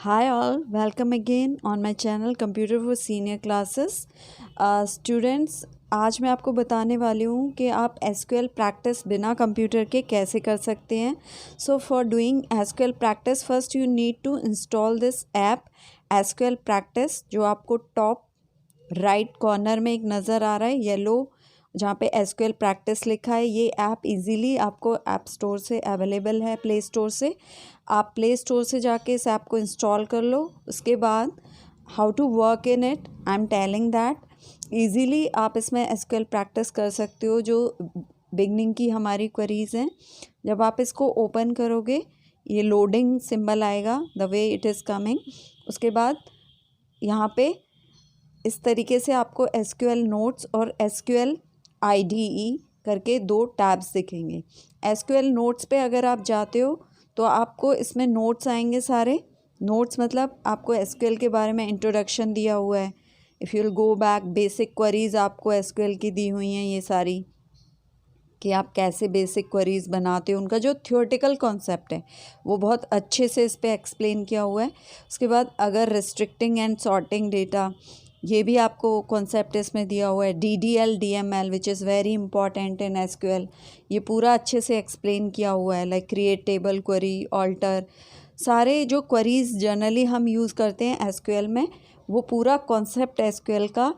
Hi all, welcome again on my channel Computer for Senior Classes. Students, आज मैं आपको बताने वाली हूँ कि आप SQL प्रैक्टिस बिना कंप्यूटर के कैसे कर सकते हैं. So for doing SQL practice first you need to install this app SQL practice, जो आपको टॉप राइट कॉर्नर में एक नज़र आ रहा है येलो, जहाँ पे SQL प्रैक्टिस लिखा है. ये ऐप इजीली आपको ऐप स्टोर से अवेलेबल है, प्ले स्टोर से. आप प्ले स्टोर से जाके इस ऐप को इंस्टॉल कर लो. उसके बाद how to work in it, I am telling that. Easily आप इसमें SQL प्रैक्टिस कर सकते हो, जो बिगनिंग की हमारी क्वेरीज़ हैं. जब आप इसको ओपन करोगे, ये लोडिंग सिंबल आएगा the way it is coming. उसके बाद यहाँ पे इस तरीके से आपको SQL नोट्स और SQL IDE करके दो टैब्स दिखेंगे. SQL नोट्स पे अगर आप जाते हो तो आपको इसमें नोट्स आएंगे सारे. नोट्स मतलब आपको SQL के बारे में इंट्रोडक्शन दिया हुआ है. If you will go back, basic queries आपको SQL की दी हुई हैं ये सारी, कि आप कैसे बेसिक क्वेरीज बनाते हो. उनका जो थियोरेटिकल कॉन्सेप्ट है वो बहुत अच्छे से इस पर एक्सप्लेन किया हुआ है. उसके बाद अगर रिस्ट्रिक्टिंग एंड सॉर्टिंग डेटा, ये भी आपको कॉन्सेप्ट इसमें दिया हुआ है. DDL DML which is very important in SQL, ये पूरा अच्छे से एक्सप्लेन किया हुआ है. Like create table query, alter, सारे जो क्वेरीज जनरली हम यूज़ करते हैं SQL में, वो पूरा कॉन्सेप्ट SQL का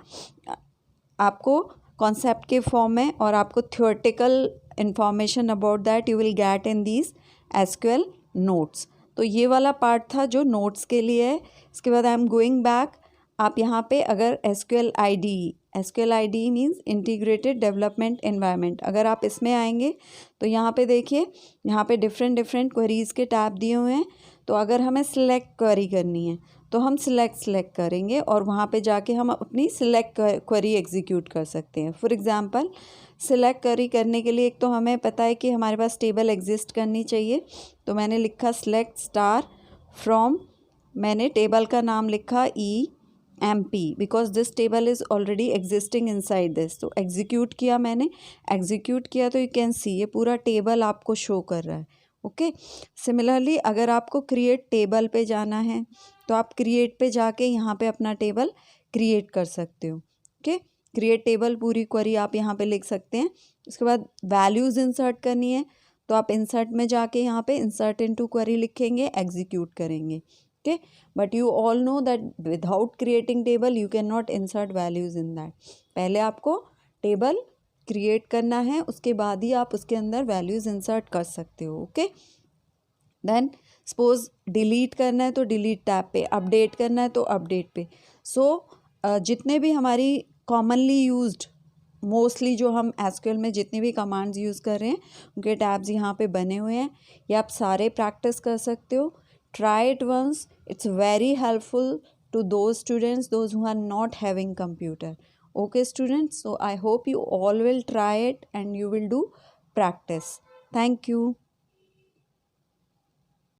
आपको कॉन्सेप्ट के फॉर्म में, और आपको theoretical information about that you will get in these SQL notes. तो ये वाला पार्ट था जो नोट्स के लिए है. इसके बाद आई एम गोइंग बैक. आप यहाँ पे अगर SQL IDE means integrated development environment, अगर आप इसमें आएंगे तो यहाँ पे देखिए, यहाँ पे डिफरेंट क्वेरीज़ के टैब दिए हुए हैं. तो अगर हमें सिलेक्ट क्वेरी करनी है तो हम सिलेक्ट करेंगे और वहाँ पे जाके हम अपनी सिलेक्ट क्वेरी एग्जीक्यूट कर सकते हैं. फॉर एग्जांपल, सिलेक्ट क्वेरी करने के लिए एक तो हमें पता है कि हमारे पास टेबल एग्जिस्ट करनी चाहिए. तो मैंने लिखा सिलेक्ट स्टार फ्रॉम, मैंने टेबल का नाम लिखा EMP because this table is already existing inside this. तो एग्जीक्यूट किया तो यू कैन सी ये पूरा टेबल आपको शो कर रहा है. ओके. सिमिलरली अगर आपको क्रिएट टेबल पे जाना है तो आप क्रिएट पे जाके यहाँ पे अपना टेबल क्रिएट कर सकते हो. ओके. क्रिएट टेबल पूरी क्वेरी आप यहाँ पे लिख सकते हैं. उसके बाद वैल्यूज़ इंसर्ट करनी है तो आप इंसर्ट में जाके यहाँ पे इंसर्ट इनटू क्वेरी लिखेंगे, एग्जीक्यूट करेंगे. Okay. But you all know that without creating table you can not insert values in that. पहले आपको टेबल क्रिएट करना है, उसके बाद ही आप उसके अंदर वैल्यूज़ इंसर्ट कर सकते हो. ओके. देन सपोज डिलीट करना है तो डिलीट टैब पे, अपडेट करना है तो अपडेट पे. सो जितने भी हमारी कॉमनली यूज्ड, मोस्टली जो हम SQL में जितनी भी कमांड्स यूज़ कर रहे हैं उनके टैब्स यहाँ पे बने हुए हैं. ये आप सारे प्रैक्टिस कर सकते हो. Try it once. It's very helpful to those students who are not having computer. Okay students, so I hope you all will try it and you will do practice. Thank you.